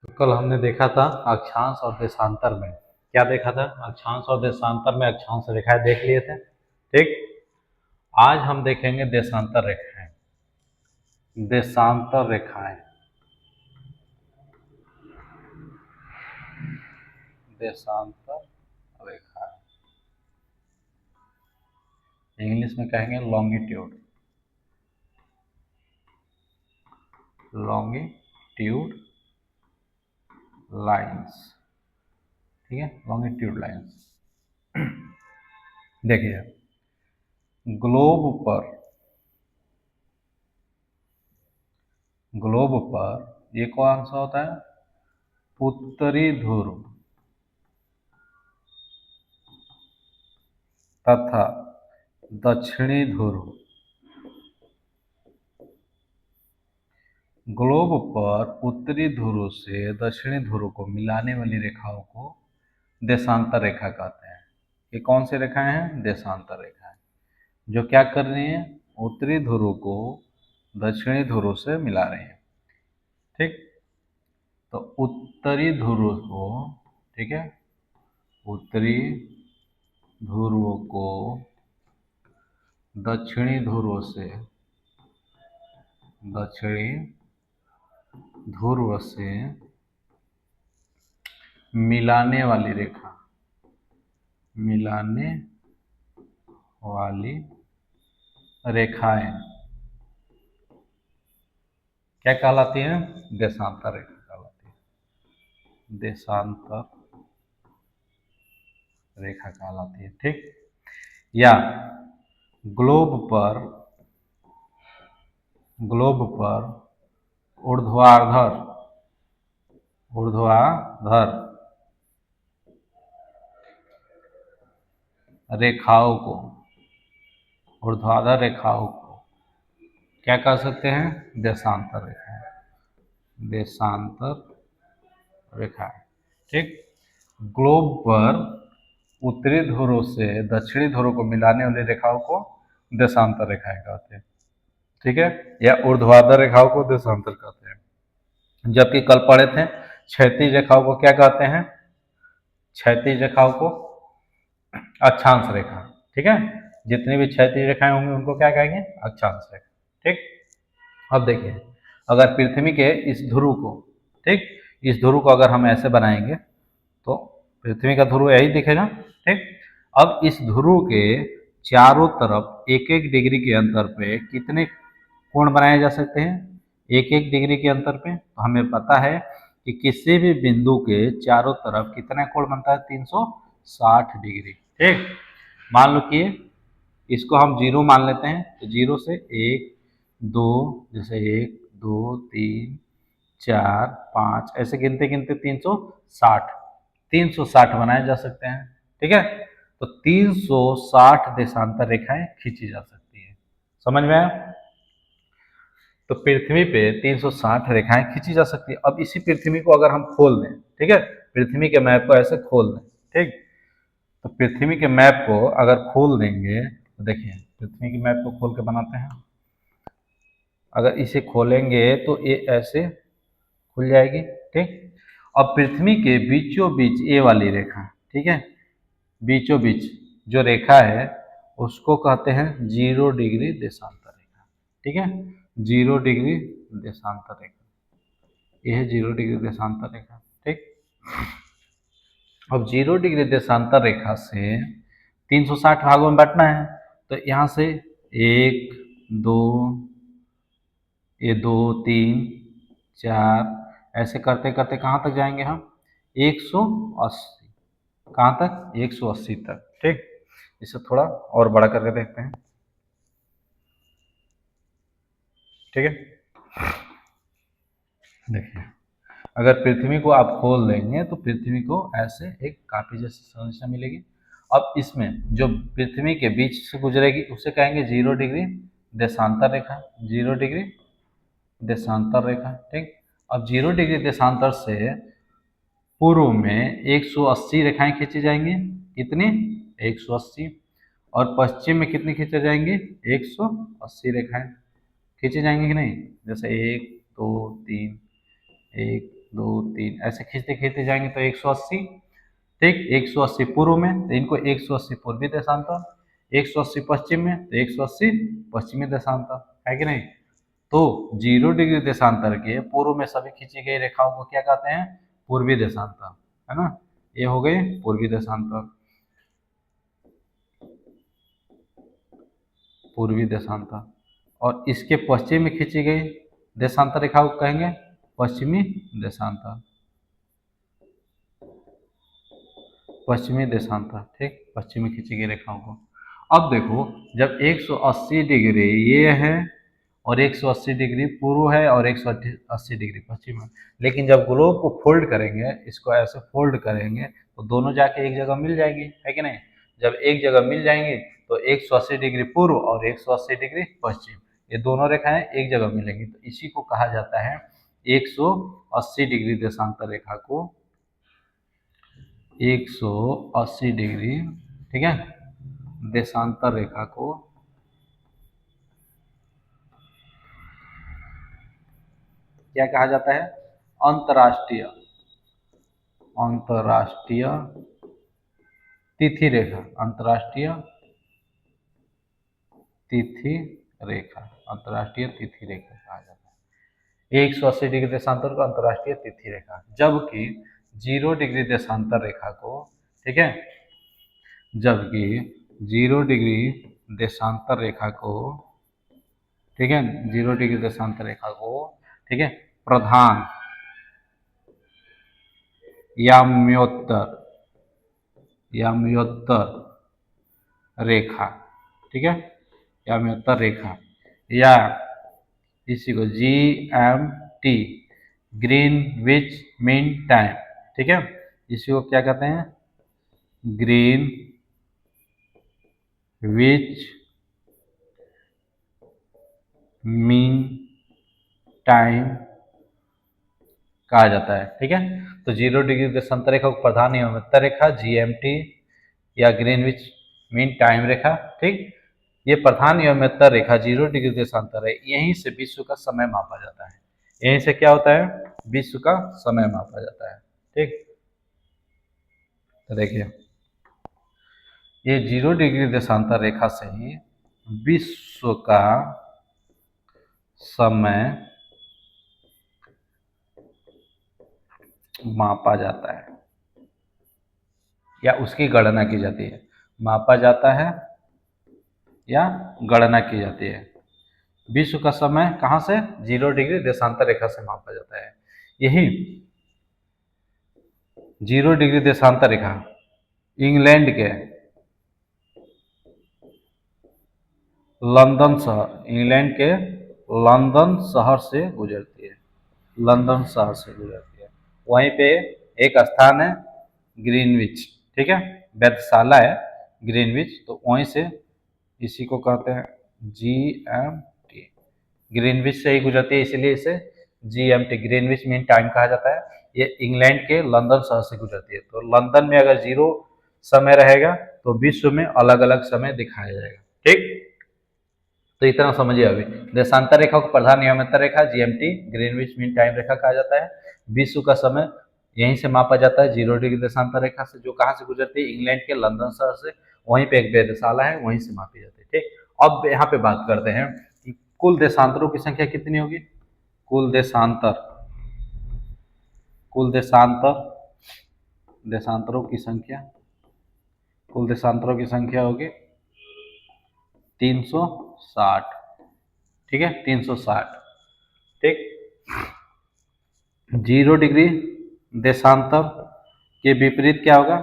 तो कल हमने देखा था अक्षांश और देशांतर में। क्या देखा था? अक्षांश और देशांतर में अक्षांश रेखाएं देख लिए थे। ठीक। आज हम देखेंगे देशांतर रेखाएं। देशांतर रेखाएं। देशांतर रेखाएं इंग्लिश में कहेंगे लॉन्गिट्यूड। Longitude lines. ठीक है, लॉन्गिट्यूड लाइंस। देखिए, ग्लोब पर ये कौन सा होता है? उत्तरी ध्रुव तथा दक्षिणी ध्रुव। ग्लोब पर उत्तरी ध्रुव से दक्षिणी ध्रुव को मिलाने वाली रेखाओं को देशांतर रेखा कहते हैं। ये कौन सी रेखाएं हैं? देशांतर रेखाएं, जो क्या कर रही हैं? उत्तरी ध्रुव को दक्षिणी ध्रुव से मिला रही हैं। ठीक। तो उत्तरी ध्रुव को, ठीक है, उत्तरी ध्रुव को दक्षिणी ध्रुव से मिलाने वाली रेखा, मिलाने वाली रेखाएं क्या कहलाती हैं? देशांतर रेखा कहलाती है। देशांतर रेखा कहलाती है। ठीक। या ग्लोब पर ऊर्ध्वाधर रेखाओं को क्या कह सकते हैं? देशांतर रेखाएं। देशांतर रेखाएं। ठीक। ग्लोब पर उत्तरी ध्रुव से दक्षिणी ध्रुव को मिलाने वाली रेखाओं को देशांतर रेखाएं कहते हैं। ठीक है, या ऊर्ध्वाधर रेखाओं को देशांतर कहते हैं। जबकि कल पढ़े थे क्षैतिज रेखाओं को क्या कहते हैं? क्षैतिज रेखाओं को अक्षांश रेखा। ठीक है, जितनी भी क्षैतिज रेखाएं होंगी उनको क्या कहेंगे? अक्षांश रेखा। ठीक। अब देखिए, अगर पृथ्वी के इस ध्रुव को, ठीक, इस ध्रुव को अगर हम ऐसे बनाएंगे तो पृथ्वी का ध्रुव यही दिखेगा। ठीक। अब इस ध्रुव के चारों तरफ एक एक डिग्री के अंतर पे कितने कोण बनाए जा सकते हैं? एक एक डिग्री के अंतर पे। तो हमें पता है कि किसी भी बिंदु के चारों तरफ कितना कोण बनता है? 360 डिग्री। ठीक। मान लो कि इसको हम जीरो मान लेते हैं, तो जीरो से एक, दो, जैसे एक, दो, तीन, चार, पाँच, ऐसे गिनते गिनते 360 बनाए जा सकते हैं। ठीक है, तो 360 देशांतर रेखाएं खींची जा सकती है। समझ में आया? तो पृथ्वी पे 360 रेखाएं खींची जा सकती है। अब इसी पृथ्वी को अगर हम खोल दें, ठीक है, पृथ्वी के मैप को ऐसे खोल दें, ठीक, तो पृथ्वी के मैप को अगर खोल देंगे तो देखिए, पृथ्वी के मैप को खोल के बनाते हैं। अगर इसे खोलेंगे तो ये ऐसे खुल जाएगी। ठीक। अब पृथ्वी के बीचों बीच ये वाली रेखा, ठीक है, बीचों बीच जो रेखा है उसको कहते हैं 0 डिग्री देशांतर रेखा। ठीक है, 0 डिग्री देशांतर रेखा, यह है 0 डिग्री देशांतर रेखा। ठीक। अब 0 डिग्री देशांतर रेखा से 360 भागों में बांटना है, तो यहाँ से एक, दो, ये दो, तीन, चार, ऐसे करते करते कहाँ तक जाएंगे हम? 180। कहाँ तक? 180 तक। ठीक। इसे थोड़ा और बड़ा करके देखते हैं। ठीक है, देखिए, अगर पृथ्वी को आप खोल देंगे तो पृथ्वी को ऐसे एक काफी जैसी संरचना मिलेगी। अब इसमें जो पृथ्वी के बीच से गुजरेगी उसे कहेंगे 0 डिग्री देशांतर रेखा। 0 डिग्री देशांतर रेखा। ठीक। अब 0 डिग्री देशांतर से पूर्व में 180 रेखाएं खींची जाएंगी। कितनी? 180। और पश्चिम में कितनी खींची जाएंगी? 180 रेखाएं खींची जाएंगी कि नहीं? जैसे एक, दो, तीन, एक, 2 3 ऐसे खींचते खींचते जाएंगे तो 180। ठीक, 180 पूर्व में तो इनको 180 पूर्वी देशांतर, 180 पश्चिम में तो 180 पश्चिमी देशांतर, है कि नहीं। तो 0 डिग्री देशांतर के पूर्व में सभी खींची गई रेखाओं को क्या कहते हैं, पूर्वी देशांतर, है ना। ये हो गए पूर्वी देशांतर, पूर्वी देशांतर। और इसके पश्चिम में खींची गई देशांतर रेखाओं को कहेंगे पश्चिमी देशांतर, पश्चिमी देशांतर। ठीक, पश्चिमी खींची गई रेखाओं को। अब देखो, जब 180 डिग्री ये है और 180 डिग्री पूर्व है और 180 डिग्री पश्चिम है, लेकिन जब ग्लोब को फोल्ड करेंगे, इसको ऐसे फोल्ड करेंगे तो दोनों जाके एक जगह मिल जाएगी, है कि नहीं। जब एक जगह मिल जाएंगी तो 180 डिग्री पूर्व और 180 डिग्री पश्चिम, ये दोनों रेखाएं एक जगह मिलेंगी, तो इसी को कहा जाता है 180 डिग्री देशांतर रेखा को, 180 डिग्री, ठीक है, देशांतर रेखा को क्या कहा जाता है, अंतरराष्ट्रीय, अंतरराष्ट्रीय तिथि रेखा, अंतरराष्ट्रीय तिथि रेखा, अंतरराष्ट्रीय तिथि रेखा कहा जाता है 180 डिग्री देशांतर को अंतरराष्ट्रीय तिथि रेखा। जबकि 0 डिग्री देशांतर रेखा को, ठीक है, जबकि 0 डिग्री देशांतर रेखा को, ठीक है, 0 डिग्री देशांतर रेखा को, ठीक है, प्रधान याम्योत्तर, याम्योत्तर रेखा, ठीक है, याम्योत्तर रेखा, या इसी को GMT, ग्रीनविच मीन टाइम, ठीक है, इसी को क्या कहते हैं, ग्रीन विच मीन टाइम कहा जाता है, ठीक है। तो 0 डिग्री देशांतर रेखा को प्रधान याम्योत्तर रेखा, GMT या ग्रीनविच मीन टाइम रेखा, ठीक, ये प्रधान याम्योत्तर रेखा 0 डिग्री देशांतर है, यहीं से विश्व का समय मापा जाता है, यहीं से क्या होता है, विश्व का समय मापा जाता है। ठीक, तो देखिए ये 0 डिग्री देशांतर रेखा से ही विश्व का समय मापा जाता है या उसकी गणना की जाती है, मापा जाता है या गणना की जाती है। विश्व का समय कहाँ से, 0 डिग्री देशांतर रेखा से मापा जाता है। यही 0 डिग्री देशांतर रेखा इंग्लैंड के लंदन शहर, इंग्लैंड के लंदन शहर से गुजरती है, लंदन शहर से गुजरती है। वहीं पे एक स्थान है ग्रीनविच, ठीक है, वेधशाला है ग्रीनविच, तो वहीं से इसी को कहते हैं GMT, ग्रीनविच से ही गुजरती है, इसलिए इसे GMT, ग्रीनविच मीन टाइम कहा जाता है। ये इंग्लैंड के लंदन शहर से गुजरती है, तो लंदन में अगर 0 समय रहेगा तो विश्व में अलग अलग समय दिखाया जाएगा। ठीक, तो इतना समझिए। अभी देशांतर रेखा को प्रधान याम्योत्तर रेखा, GMT, ग्रीनविच मीन टाइम रेखा कहा जाता है। विश्व का समय यहीं से मापा जाता है 0 डिग्री देशांतर रेखा से, जो कहाँ से गुजरती है, इंग्लैंड के लंदन शहर से। वहीं पे एक वेधशाला है, वहीं से मापी जाती है। ठीक, अब यहाँ पे बात करते हैं कि कुल देशांतरों की संख्या कितनी होगी। कुल देशांतर, कुल देशांतर, देशांतरों की संख्या, कुल देशांतरों की संख्या होगी 360, ठीक है, 360। ठीक, 0 डिग्री देशांतर के विपरीत क्या होगा,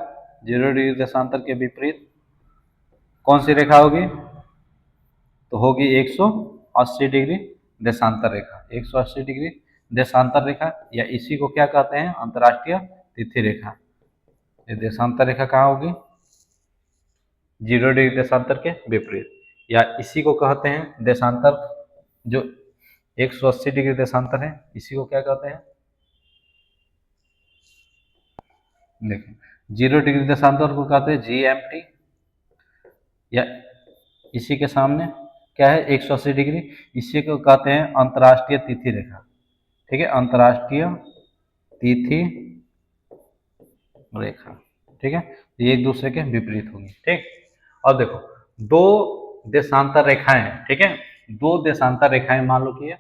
0 डिग्री देशांतर के विपरीत कौन सी रेखा होगी, तो होगी 180 डिग्री देशांतर रेखा, 180 डिग्री देशांतर रेखा, या इसी को क्या कहते हैं, अंतरराष्ट्रीय तिथि रेखा। ये देशांतर रेखा कहाँ होगी, 0 डिग्री देशांतर के विपरीत, या इसी को कहते हैं देशांतर, जो 180 डिग्री देशांतर है, इसी को क्या कहते हैं, देखिए 0 डिग्री देशांतर को कहते हैं GMT, या इसी के सामने क्या है 180 डिग्री, इसी को कहते हैं अंतरराष्ट्रीय तिथि रेखा। ठीक है, अंतरराष्ट्रीय तिथि रेखा। ठीक है, ये एक दूसरे के विपरीत होंगी। ठीक, अब देखो दो देशांतर रेखाएं, ठीक है, दो देशांतर रेखाएं मान लो कि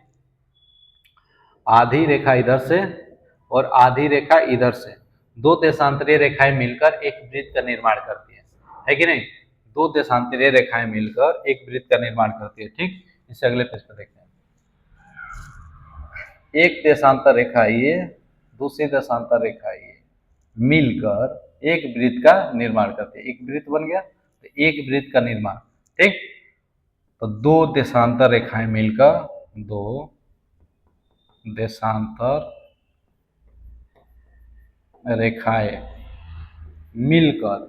आधी रेखा इधर से और आधी रेखा इधर से, दो देशांतरीय रेखाएं मिलकर एक वृत्त का निर्माण करती है कि नहीं? दो देशांतरीय रेखाएं मिलकर एक वृत्त का निर्माण करती है। ठीक, इसे अगले पेज पर देखते हैं। एक देशांतर रेखा ये, दूसरी देशांतर रेखा ये मिलकर एक वृत्त का निर्माण करते हैं। एक वृत्त बन गया तो एक वृत्त का निर्माण। ठीक, तो दो देशांतर रेखाएं मिलकर, दो देशांतर रेखाएं मिलकर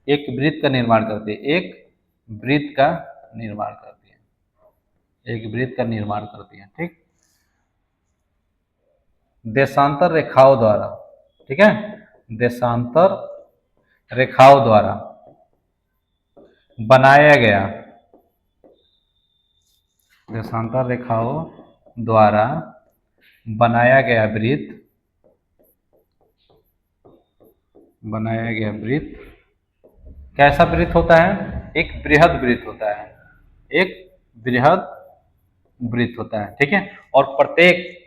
एक वृत्त का निर्माण करती है। एक वृत्त का निर्माण करती है, एक वृत्त का निर्माण करती है। ठीक, देशांतर रेखाओं द्वारा, ठीक है, देशांतर रेखाओं द्वारा बनाया गया, देशांतर रेखाओं द्वारा बनाया गया वृत्त, बनाया गया वृत्त कैसा वृत्त होता है? एक बृहद वृत्त होता है, एक बृहद वृत्त होता है। ठीक है, और प्रत्येक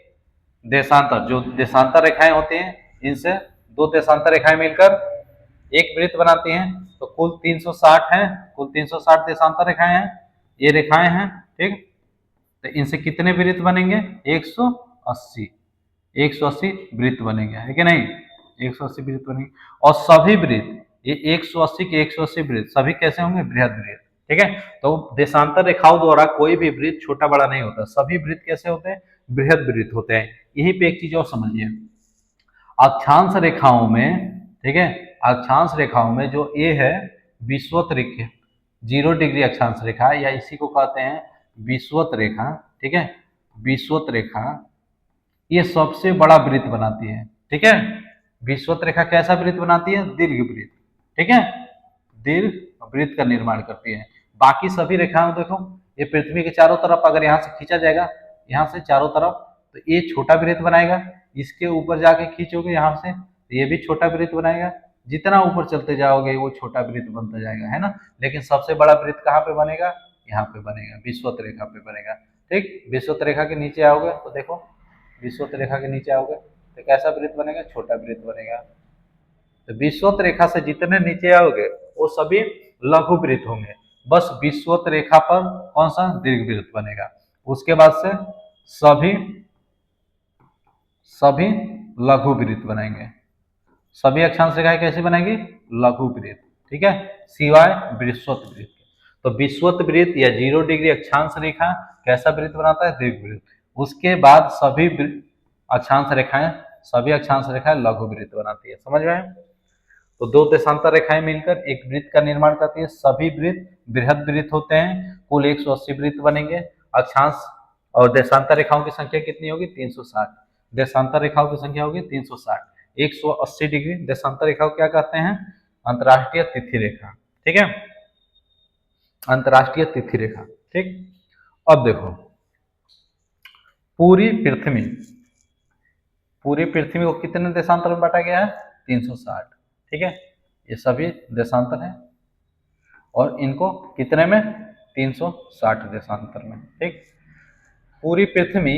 देशांतर, जो देशांतर रेखाएं होती हैं, इनसे दो देशांतर रेखाएं मिलकर एक वृत्त बनाती हैं। तो कुल 360 हैं, कुल 360 देशांतर रेखाएं हैं, ये रेखाएं हैं। ठीक, तो इनसे कितने वृत्त बनेंगे? 180, 180 वृत्त बनेंगे, है कि नहीं? 180 वृत्त बनेंगे। और सभी वृत्त, ये 180 के 180 वृत्त सभी कैसे होंगे? बृहद वृत्त। ठीक है, तो देशांतर रेखाओं द्वारा कोई भी वृत्त छोटा बड़ा नहीं होता, सभी वृत्त कैसे होते हैं? बृहद वृत्त होते हैं। यहीं पे एक चीज और समझिए, अक्षांश रेखाओं में, ठीक है, अक्षांश रेखाओं में जो ए है विषुवत रेखा, 0 डिग्री अक्षांश रेखा, या इसी को कहते हैं विषुवत रेखा। ठीक है, विषुवत रेखा ये सबसे बड़ा वृत्त बनाती है। ठीक है, विषुवत रेखा कैसा वृत्त बनाती है? दीर्घ वृत्त। ठीक है, दीर्घ वृत्त का निर्माण करती है। बाकी सभी रेखाएं देखो, ये पृथ्वी के चारों तरफ अगर यहाँ से खींचा जाएगा, यहाँ से चारों तरफ, तो ये छोटा वृत्त बनाएगा। इसके ऊपर जाके खींचोगे यहाँ से, तो ये भी छोटा वृत्त बनाएगा। जितना ऊपर चलते जाओगे वो छोटा वृत्त बनता जाएगा, है ना? लेकिन सबसे बड़ा वृत्त कहाँ पे बनेगा? यहाँ पे बनेगा, विषुवत रेखा पे बनेगा। ठीक, विषुवत रेखा के नीचे आओगे तो देखो, विषुवत रेखा के नीचे आओगे तो कैसा वृत्त बनेगा? छोटा वृत्त बनेगा। तो विषुवत रेखा से जितने नीचे आओगे वो सभी लघु वृत्त होंगे। बस विषुवत रेखा पर कौन सा? दीर्घ वृत्त बनेगा। उसके बाद से सभी सभी लघु वृत्त बनेंगे। सभी अक्षांश रेखाएं कैसी बनेगी? लघु वृत्त। ठीक है, सिवाय विषुवत वृत्त। तो विषुवत वृत्त या 0 डिग्री अक्षांश रेखा कैसा वृत्त बनाता है? दीर्घ वृत्त। उसके बाद सभी अक्षांश रेखाएं, सभी अक्षांश रेखाएं लघु वृत्त बनाती है। समझ में आए? तो दो देशांतर रेखाएं मिलकर एक वृत्त का निर्माण करती है। सभी वृत्त बृहद वृत्त होते हैं। कुल 180 वृत्त बनेंगे। अक्षांश और देशांतर रेखाओं की संख्या कितनी होगी? 360। देशांतर रेखाओं की संख्या होगी 360। 180 डिग्री देशांतर रेखा को क्या कहते हैं? अंतरराष्ट्रीय तिथि रेखा। ठीक है, अंतरराष्ट्रीय तिथि रेखा। ठीक, अब देखो पूरी पृथ्वी, पूरी पृथ्वी को कितने देशांतर में बांटा गया है? 360। ठीक है, ये सभी देशांतर हैं और इनको कितने में? 360 देशांतर में। ठीक, पूरी पृथ्वी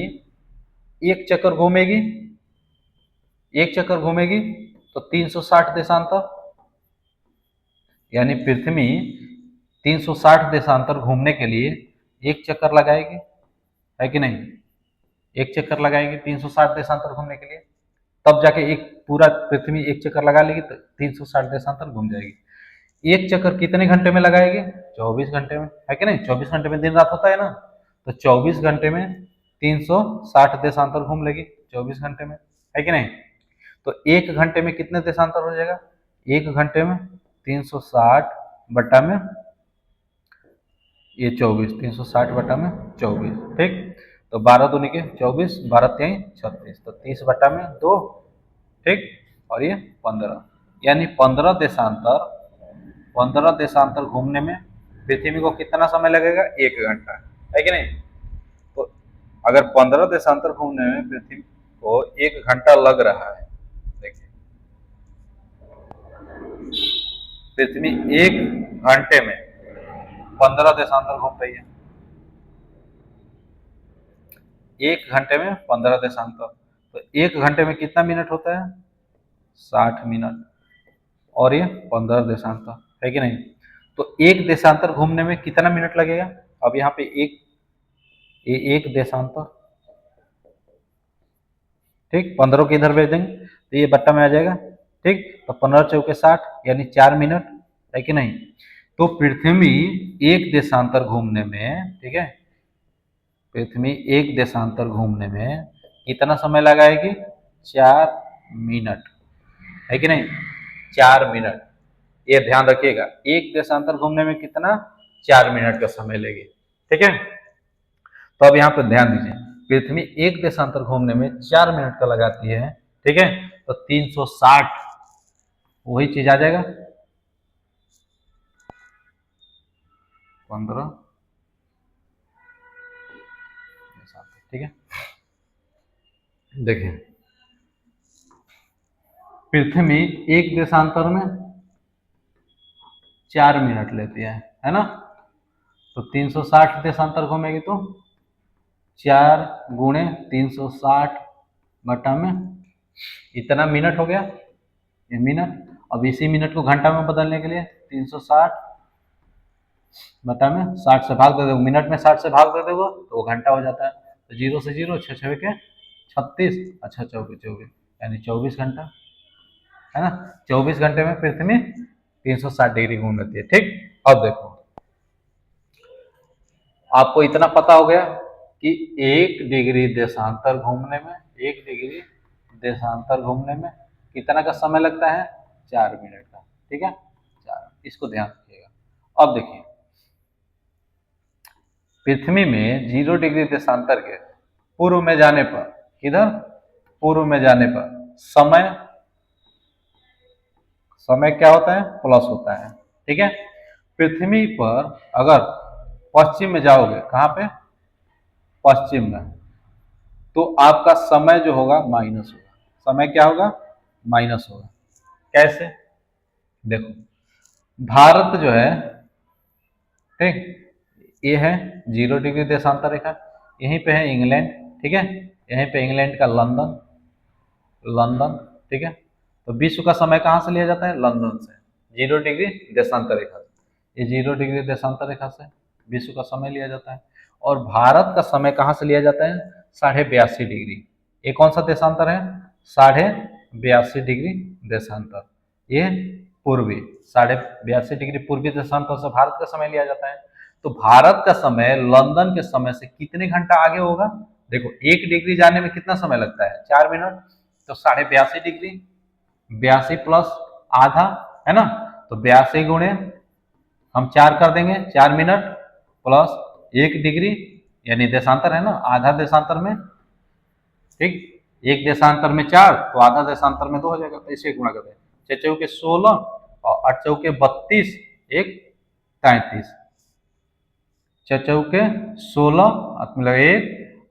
एक चक्कर घूमेगी, एक चक्कर घूमेगी तो 360 देशांतर, यानी पृथ्वी 360 देशांतर घूमने के लिए एक चक्कर लगाएगी, है कि नहीं? एक चक्कर लगाएगी 360 देशांतर घूमने के लिए, तब जाके एक पूरा पृथ्वी एक चक्कर लगा लेगी तो 360 देशांतर घूम जाएगी। एक चक्कर कितने घंटे में लगाएगी? 24 घंटे में, है कि नहीं? 24 घंटे में दिन रात होता है ना, तो 24 घंटे में 360 देशांतर घूम लेगी 24 घंटे में, है कि नहीं? तो एक घंटे में कितने देशांतर हो जाएगा? एक घंटे में 360 बटा में ये 24, 360 बटा में 24। ठीक, तो 12 दूनी के 24, 12 3 36, तो 30 बटा में 2। ठीक, और ये 15, यानी 15 देशांतर, 15 देशांतर घूमने में पृथ्वी को कितना समय लगेगा? 1 घंटा, है कि नहीं? तो अगर 15 देशांतर घूमने में पृथ्वी को 1 घंटा लग रहा है। देखिए पृथ्वी 1 घंटे में 15 देशांतर घूम रही है। 1 घंटे में 15 देशांतर, तो 1 घंटे में कितना मिनट होता है? 60 मिनट। और ये 15 देशांतर है कि नहीं? तो एक देशांतर घूमने में कितना मिनट लगेगा? अब यहाँ पे एक देशांतर, ठीक, 15 को इधर भेज देंगे तो ये बट्टा में आ जाएगा, ठीक। तो 15 चौके 60 यानी 4 मिनट, है कि नहीं? तो पृथ्वी एक देशांतर घूमने में, ठीक है, पृथ्वी एक देशांतर घूमने में कितना समय लगाएगी? 4 मिनट, है कि नहीं? 4 मिनट, ये ध्यान रखिएगा। एक देशांतर घूमने में कितना? 4 मिनट का समय लेगी, ठीक है। तो अब यहाँ पर ध्यान दीजिए, पृथ्वी एक देशांतर घूमने में 4 मिनट का लगाती है, ठीक है। तो 360 वही चीज आ जाएगा, 15, ठीक है। देखिए पृथ्वी एक देशांतर में 4 मिनट लेती है ना? तो 360 देशांतर घूमेगी तो 4 गुणे 360 बटा में इतना मिनट हो गया, ये मिनट। अब इसी मिनट को घंटा में बदलने के लिए 360 बटा में 60 से भाग दे दो, मिनट में 60 से भाग दे दोगे तो वो घंटा हो जाता है। तो 0 से 0, 6 6 के 36, अच्छा 24 24 यानी 24 घंटा, है ना? 24 घंटे में पृथ्वी 360 डिग्री घूम लेती है, ठीक। अब देखो आपको इतना पता हो गया कि 1 डिग्री देशांतर घूमने में, 1 डिग्री देशांतर घूमने में कितना का समय लगता है? 4 मिनट का, ठीक है। 4, इसको ध्यान रखिएगा। अब देखिए पृथ्वी में 0 डिग्री देशांतर के पूर्व में जाने पर, किधर? पूर्व में जाने पर समय, समय क्या होता है? प्लस होता है, ठीक है। पृथ्वी पर अगर पश्चिम में जाओगे, कहां पे? पश्चिम में, तो आपका समय जो होगा माइनस होगा। समय क्या होगा? माइनस होगा। कैसे? देखो भारत जो है, ठीक, ये है 0 डिग्री देशांतर रेखा, यहीं पे है इंग्लैंड, ठीक है, यहीं पे इंग्लैंड का लंदन, लंदन, ठीक है। तो विश्व का समय कहाँ से लिया जाता है? लंदन से, 0 डिग्री देशांतर रेखा से। ये 0 डिग्री देशांतर रेखा से विश्व का समय लिया जाता है। और भारत का समय कहाँ से लिया जाता है? 82.5 डिग्री। ये कौन सा देशांतर है? 82.5 डिग्री देशांतर, ये पूर्वी 82.5 डिग्री पूर्वी देशांतर से भारत का समय लिया जाता है। तो भारत का समय लंदन के समय से कितने घंटा आगे होगा? देखो 1 डिग्री जाने में कितना समय लगता है? 4 मिनट। तो 82.5 डिग्री, 82 प्लस आधा, है ना? तो 82 गुणे हम 4 कर देंगे, 4 मिनट प्लस 1 डिग्री यानी देशांतर है ना, आधा देशांतर में, ठीक। एक देशांतर में 4 तो आधा देशांतर में 2 हो जाएगा, तो इसे गुणा कर दें। 6 चौके 16 और 8 चौके 32, 1 33, 6 चौके 16 मतलब 1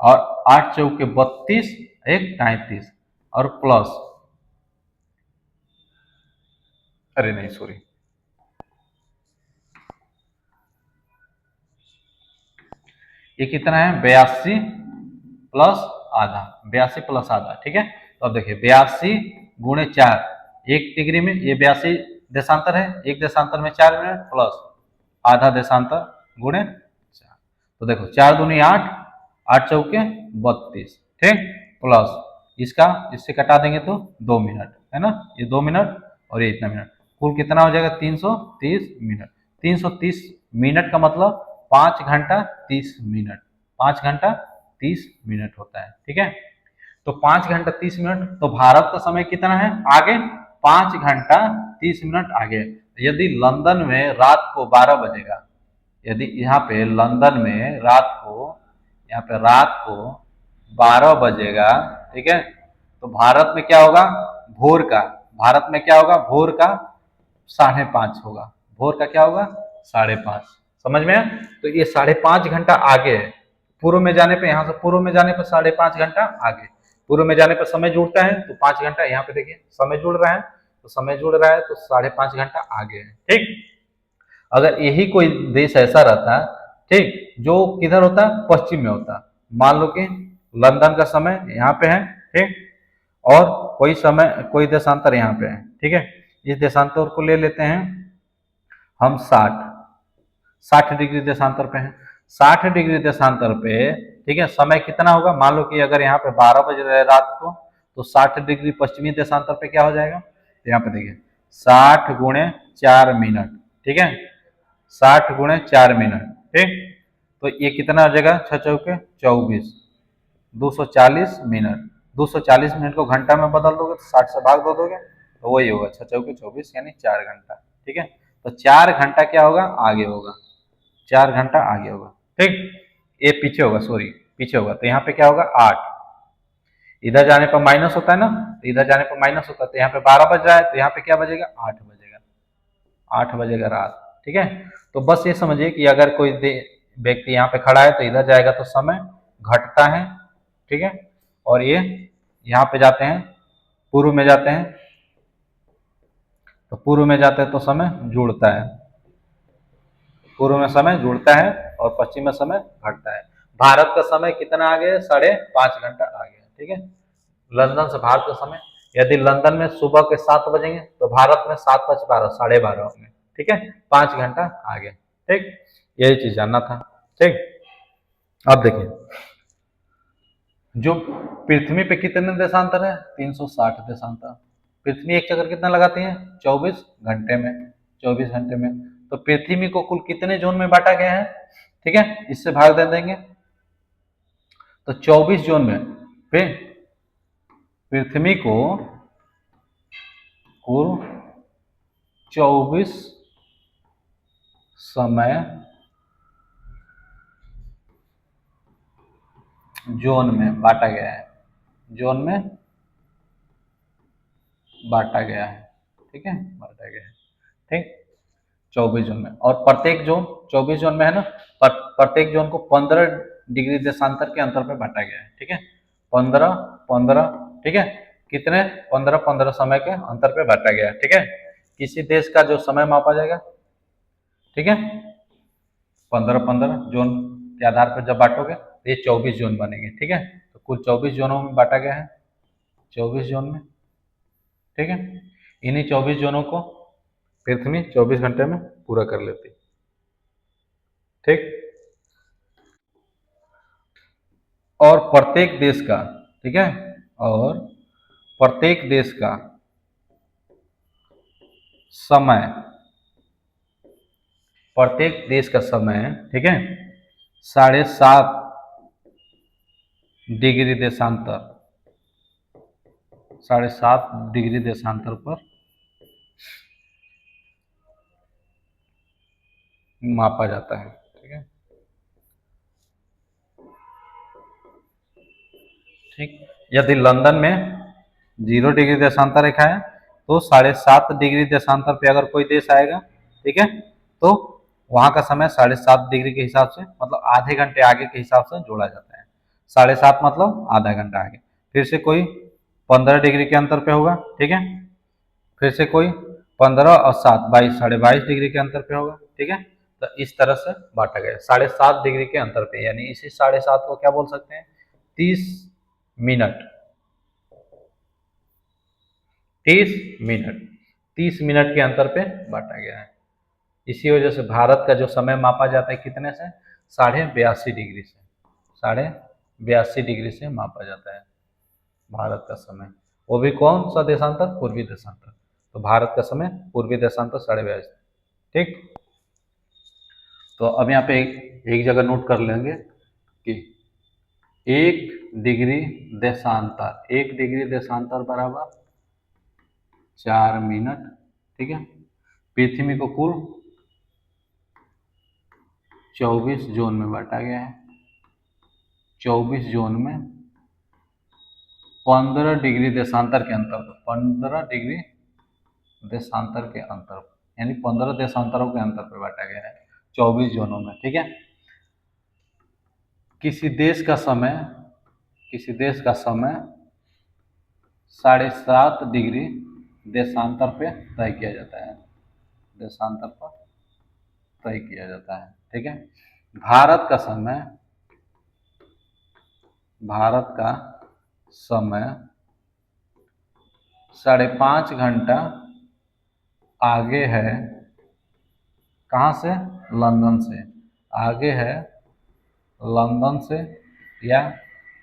और 8 चौके 32, 1 33 और प्लस, अरे नहीं सॉरी, ये कितना है? 82 प्लस आधा, 82 प्लस आधा, ठीक है। तो अब देखिए 82 गुणे 4, 1 डिग्री में ये 82 देशांतर है, एक देशांतर में 4 मिनट प्लस आधा देशांतर गुणे 4। तो देखो 4 दूनी 8, 8 चौके 32, ठीक, प्लस इसका इससे कटा देंगे तो 2 मिनट, है ना? ये 2 मिनट और ये इतना मिनट, कुल कितना हो जाएगा? 330 मिनट। 330 मिनट का मतलब 5 घंटा 30 मिनट, 5 घंटा 30 मिनट होता है, ठीक है। तो 5 घंटा 30 मिनट, तो भारत का समय कितना है आगे? 5 घंटा 30 मिनट आगे। यदि लंदन में रात को 12 बजेगा, यदि यहाँ पे लंदन में रात को, यहाँ पे रात को 12 बजेगा, ठीक है, तो भारत में क्या होगा? भोर का, भारत में क्या होगा? भोर का 5:30 होगा, भोर का क्या होगा? 5:30, समझ में? तो ये 5:30 घंटा आगे है, पूर्व में जाने पे, यहाँ से पूर्व में जाने पर 5:30 घंटा आगे। पूर्व में जाने पर समय जुड़ता है तो 5 घंटा, यहाँ पे देखिए समय जुड़ रहा है, तो समय जुड़ रहा है तो 5.5 घंटा आगे है। ठीक, अगर यही कोई देश ऐसा रहता, ठीक, जो किधर होता, पश्चिम में होता, मान लो कि लंदन का समय यहाँ पे है, ठीक, और कोई समय कोई देशांतर यहाँ पे है, ठीक है, इस देशांतर को ले लेते हैं हम 60 डिग्री देशांतर पे है, 60 डिग्री देशांतर पे, ठीक है, समय कितना होगा, मान लो कि अगर यहाँ पे 12 बज रहे रात को, तो 60 डिग्री पश्चिमी देशांतर पे क्या हो जाएगा, तो यहाँ पे देखिए 60 × 4 मिनट, ठीक है, 60 × 4 मिनट, ठीक, तो ये कितना हो जाएगा, 6×4 = 24, 240 मिनट, 240 मिनट को घंटा में बदल दोगे तो 60 से भाग दो दोगे तो वही होगा 6×4 = 24 यानी 4 घंटा, ठीक है, तो 4 घंटा क्या होगा, आगे होगा, 4 घंटा आगे होगा, ठीक, ये पीछे होगा, सॉरी पीछे होगा, तो यहाँ पे क्या होगा 8, इधर जाने पर माइनस होता है ना, तो इधर जाने पर माइनस होता है, तो यहाँ पे 12 बज रहा है, तो यहाँ पे क्या बजेगा, 8 बजेगा, 8 बजेगा रात, ठीक है, तो बस ये समझिए कि अगर कोई व्यक्ति यहाँ पे खड़ा है तो इधर जाएगा तो समय घटता है, ठीक है, और ये यहाँ पे जाते हैं, पूर्व में जाते हैं, तो पूर्व में जाते हैं तो समय जुड़ता है, पूर्व में समय जुड़ता है और पश्चिम में समय घटता है। भारत का समय कितना आगे है, 5.5 घंटा आगे है, ठीक है, लंदन से भारत का समय, यदि लंदन में सुबह के 7 बजेंगे तो भारत में 7 + 5 = 12:30 होंगे, ठीक है, 5 घंटा आगे, ठीक, यही चीज जानना था, ठीक। अब देखिए जो पृथ्वी पे कितने देशांतर है, 360 देशांतर, पृथ्वी एक चक्कर कितना लगाती है, 24 घंटे में, 24 घंटे में, तो पृथ्वी को कुल कितने जोन में बांटा गया है, ठीक है, इससे भाग दे देंगे, तो 24 जोन में फिर पृथ्वी को कुल 24 समय जोन में बांटा गया है, जोन में बांटा गया है, ठीक है, बांटा गया है, ठीक, 24 जोन में, और प्रत्येक जोन 24 जोन में है ना, प्रत्येक जोन को 15 डिग्री देशांतर के अंतर पे बांटा गया है, ठीक है, 15 15, ठीक है, कितने 15 15 समय के अंतर पे बांटा गया है, ठीक है, किसी देश का जो समय मापा जाएगा, ठीक है, 15 15 जोन के आधार पर जब बांटोगे तो ये 24 जोन बनेंगे, ठीक है, तो कुल 24 जोनों में बांटा गया है, 24 जोन में, ठीक है, इन्हीं 24 जोनों को पृथ्वी 24 घंटे में पूरा कर लेती, ठीक, और प्रत्येक देश का, ठीक है, और प्रत्येक देश का समय, प्रत्येक देश का समय, ठीक है, 7.5 डिग्री देशांतर, 7.5 डिग्री देशांतर पर मापा जाता है, ठीक है, ठीक, यदि लंदन में 0 डिग्री देशांतर रेखा है तो 7.5 डिग्री देशांतर पे अगर कोई देश आएगा, ठीक है, तो वहां का समय 7.5 डिग्री के हिसाब से, मतलब आधे घंटे आगे के हिसाब से जोड़ा जाता है, 7.5 मतलब आधा घंटा आगे, फिर से कोई 15 डिग्री के अंतर पे होगा, ठीक है, फिर से कोई 15 और 7 22 22.5 डिग्री के अंतर पे होगा, ठीक है, तो इस तरह से बांटा गया 7.5 डिग्री के अंतर पे, यानी इसी 7.5 को क्या बोल सकते हैं, 30 मिनट, 30 मिनट, 30 मिनट के अंतर पे बांटा गया है। इसी वजह से भारत का जो समय मापा जाता है कितने से, 82.5 डिग्री से, 82.5 डिग्री से मापा जाता है भारत का समय, वो भी कौन सा देशांतर, पूर्वी देशांतर, तो भारत का समय पूर्वी देशांतर 82.5, ठीक, तो अब यहाँ पे एक जगह नोट कर लेंगे कि 1 डिग्री देशांतर, 1 डिग्री देशांतर बराबर 4 मिनट, ठीक है, पृथ्वी को कुल 24 जोन में बांटा गया है, 24 जोन में 15 डिग्री देशांतर के अंतर पर, 15 डिग्री देशांतर के अंतर, यानी 15 देशांतरों के अंतर पर बांटा गया है 24 जोनों में, ठीक है, किसी देश का समय, किसी देश का समय 7.5 डिग्री देशांतर पे तय किया जाता है, देशांतर पर तय किया जाता है। ठीक है। भारत का समय, भारत का समय 5.5 घंटा आगे है, कहाँ से? लंदन से। आगे है लंदन से या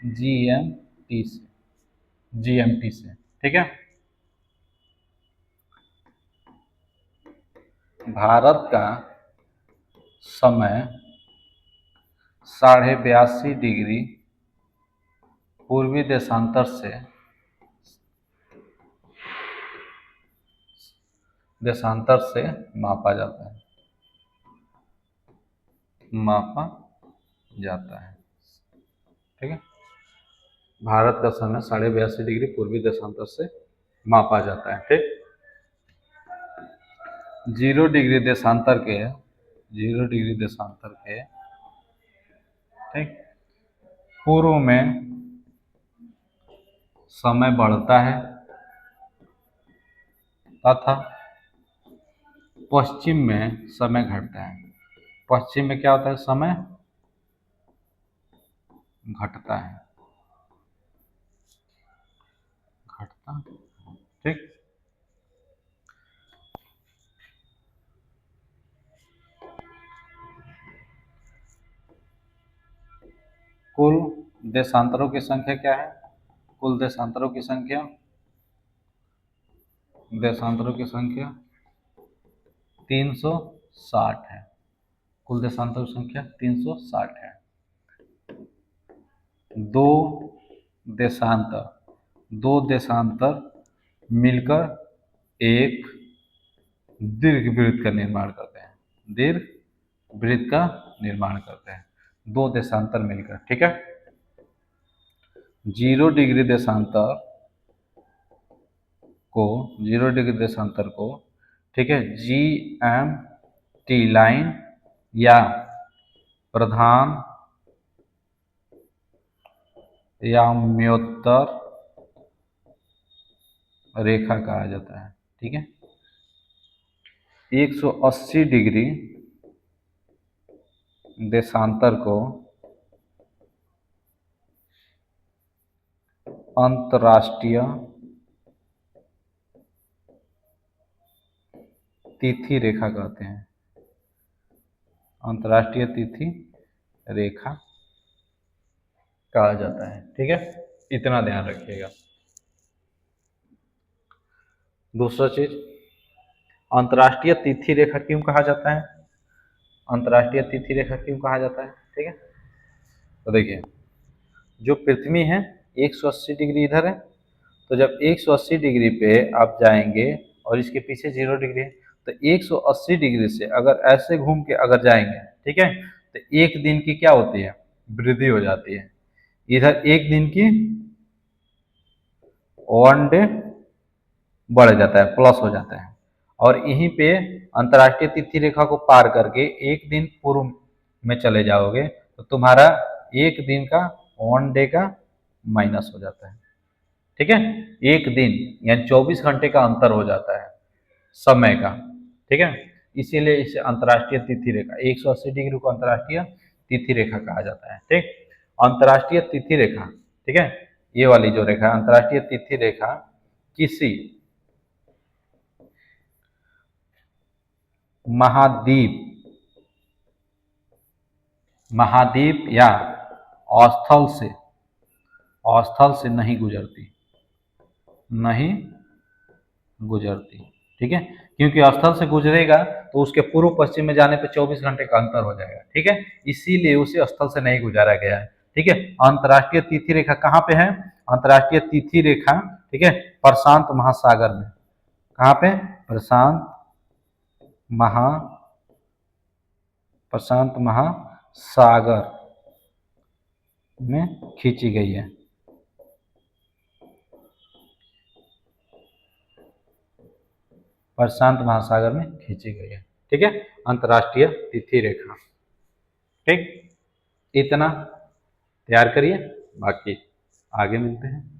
जीएमटी से, जीएमटी से। ठीक है। भारत का समय 82.5 डिग्री पूर्वी देशांतर से मापा जाता है, मापा जाता है। ठीक है। भारत का समय 82.5 डिग्री पूर्वी देशांतर से मापा जाता है। ठीक। 0 डिग्री देशांतर के, 0 डिग्री देशांतर के, ठीक, पूर्व में समय बढ़ता है तथा पश्चिम में समय घटता है। पश्चिम में क्या होता है? समय घटता है, घटता। ठीक। कुल देशांतरों की संख्या क्या है? कुल देशांतरों की संख्या, देशांतरों की संख्या 360 है। कुल देशांतरों की संख्या 360 है। दो देशांतर मिलकर एक दीर्घवृत्त का निर्माण करते हैं, दीर्घवृत्त का निर्माण करते हैं, दो देशांतर मिलकर। ठीक है। 0 डिग्री देशांतर को, 0 डिग्री देशांतर को, ठीक है, जीएमटी लाइन या प्रधान या म्योत्तर रेखा कहा जाता है। ठीक है। 180 डिग्री देशांतर को अंतर्राष्ट्रीय तिथि रेखा कहते हैं, अंतर्राष्ट्रीय तिथि रेखा कहा जाता है। ठीक है। इतना ध्यान रखिएगा। दूसरा चीज, अंतर्राष्ट्रीय तिथि रेखा क्यों कहा जाता है? अंतर्राष्ट्रीय तिथि रेखा क्यों कहा जाता है? ठीक है। तो देखिए, जो पृथ्वी है 180 डिग्री इधर है, तो जब 180 डिग्री पे आप जाएंगे और इसके पीछे 0 डिग्री है, तो 180 डिग्री से अगर ऐसे घूम के अगर जाएंगे, ठीक है, तो एक दिन की क्या होती है? वृद्धि हो जाती है। इधर एक दिन की 1 डे बढ़ जाता है, प्लस हो जाता है। और यहीं पे अंतर्राष्ट्रीय तिथि रेखा को पार करके एक दिन पूर्व में चले जाओगे तो तुम्हारा एक दिन का 1 डे का माइनस हो जाता है। ठीक है। एक दिन यानी 24 घंटे का अंतर हो जाता है समय का। ठीक है। इसीलिए इसे अंतर्राष्ट्रीय तिथि रेखा, 180 डिग्री को अंतर्राष्ट्रीय तिथि रेखा कहा जाता है। ठीक। अंतर्राष्ट्रीय तिथि रेखा, ठीक है, ये वाली जो रेखा है अंतर्राष्ट्रीय तिथि रेखा, किसी महाद्वीप या स्थल से नहीं गुजरती, नहीं गुजरती। ठीक है। क्योंकि स्थल से गुजरेगा तो उसके पूर्व पश्चिम में जाने पे 24 घंटे का अंतर हो जाएगा। ठीक है। इसीलिए उसे स्थल से नहीं गुजारा गया है। ठीक है। अंतर्राष्ट्रीय तिथि रेखा कहाँ पे है? अंतर्राष्ट्रीय तिथि रेखा, ठीक है, प्रशांत महासागर में। कहाँ पे? प्रशांत महासागर में खींची गई है। प्रशांत महासागर में खींची गई है। ठीक है। अंतर्राष्ट्रीय तिथि रेखा। ठीक। इतना तैयार करिए, बाकी आगे मिलते हैं।